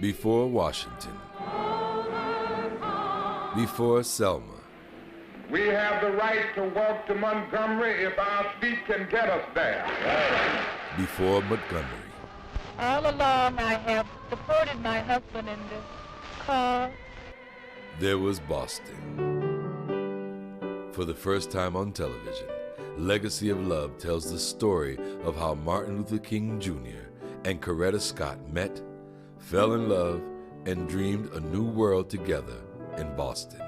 Before Washington. Before Selma. We have the right to walk to Montgomery if our feet can get us there. Before Montgomery. All along I have supported my husband in this cause. There was Boston. For the first time on television, Legacy of Love tells the story of how Martin Luther King Jr. and Coretta Scott met, fell in love, and dreamed a new world together in Boston.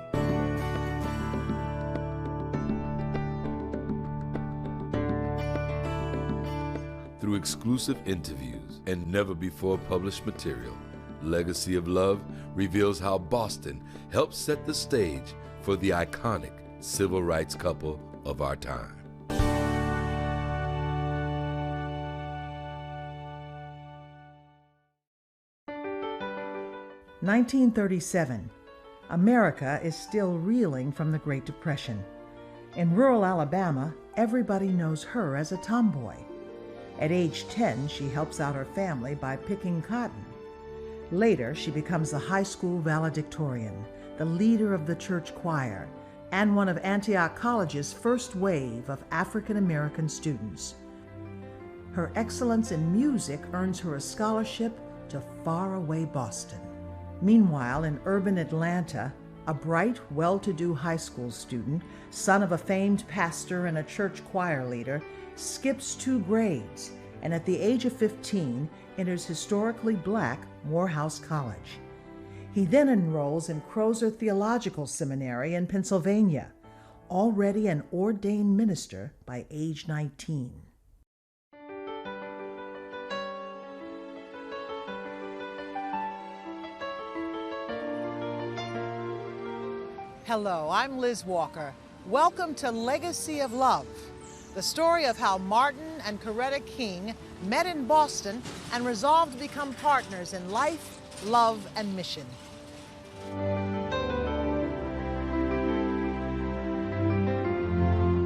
Through exclusive interviews and never-before-published material, Legacy of Love reveals how Boston helped set the stage for the iconic civil rights couple of our time. 1937. America is still reeling from the Great Depression. In rural Alabama, everybody knows her as a tomboy. At age 10, she helps out her family by picking cotton. Later, she becomes the high school valedictorian, the leader of the church choir, and one of Antioch College's first wave of African American students. Her excellence in music earns her a scholarship to faraway Boston. Meanwhile, in urban Atlanta, a bright, well-to-do high school student, son of a famed pastor and a church choir leader, skips 2 grades, and at the age of 15 enters historically black Morehouse College. He then enrolls in Crozer Theological Seminary in Pennsylvania, already an ordained minister by age 19. Hello, I'm Liz Walker. Welcome to Legacy of Love, the story of how Martin and Coretta King met in Boston and resolved to become partners in life, love, and mission.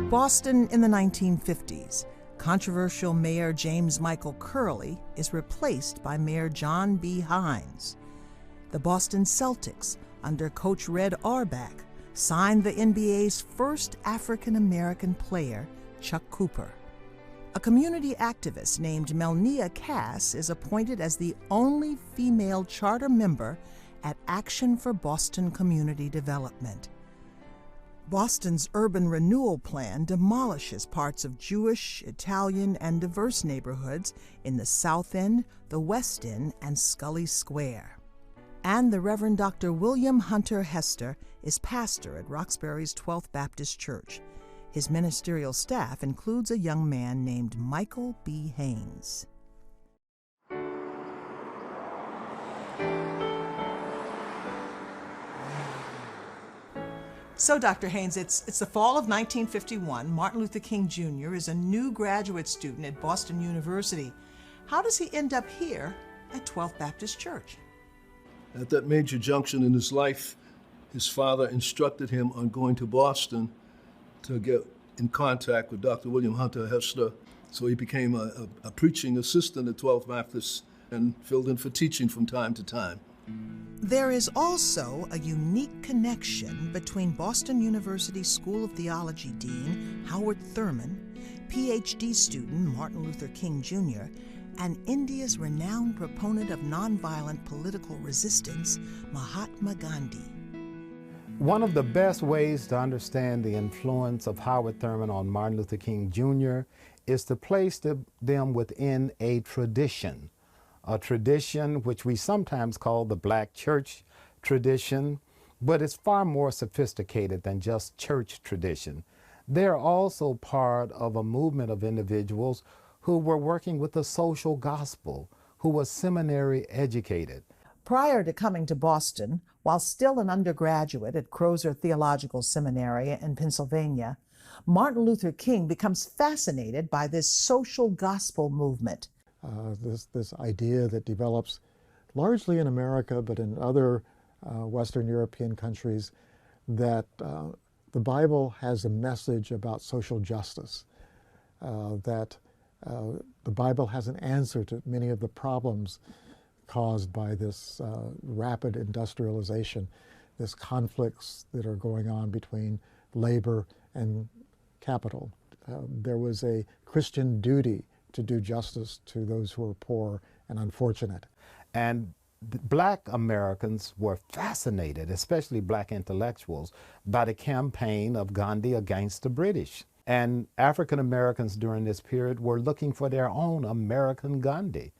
Boston in the 1950s. Controversial Mayor James Michael Curley is replaced by Mayor John B. Hines. The Boston Celtics, under coach Red Auerbach, signed the NBA's first African-American player, Chuck Cooper. A community activist named Melnia Cass is appointed as the only female charter member at Action for Boston Community Development. Boston's urban renewal plan demolishes parts of Jewish, Italian, and diverse neighborhoods in the South End, the West End, and Scully Square. And the Reverend Dr. William Hunter Hester is pastor at Roxbury's 12th Baptist Church. His ministerial staff includes a young man named Michael B. Haynes. So, Dr. Haynes, it's the fall of 1951. Martin Luther King Jr. is a new graduate student at Boston University. How does he end up here at 12th Baptist Church? At that major junction in his life, his father instructed him on going to Boston to get in contact with Dr. William Hunter Hester. So he became a preaching assistant at 12th Baptist and filled in for teaching from time to time. There is also a unique connection between Boston University School of Theology Dean Howard Thurman, PhD student Martin Luther King Jr., and India's renowned proponent of nonviolent political resistance, Mahatma Gandhi. One of the best ways to understand the influence of Howard Thurman on Martin Luther King Jr. is to place them within a tradition which we sometimes call the Black church tradition, but it's far more sophisticated than just church tradition. They're also part of a movement of individuals who were working with the social gospel, who was seminary educated. Prior to coming to Boston, while still an undergraduate at Crozer Theological Seminary in Pennsylvania, Martin Luther King becomes fascinated by this social gospel movement. This idea that develops largely in America, but in other Western European countries, that the Bible has a message about social justice, that the Bible has an answer to many of the problems caused by this rapid industrialization, this conflicts that are going on between labor and capital. There was a Christian duty to do justice to those who were poor and unfortunate. And Black Americans were fascinated, especially Black intellectuals, by the campaign of Gandhi against the British. And African Americans during this period were looking for their own American Gandhi.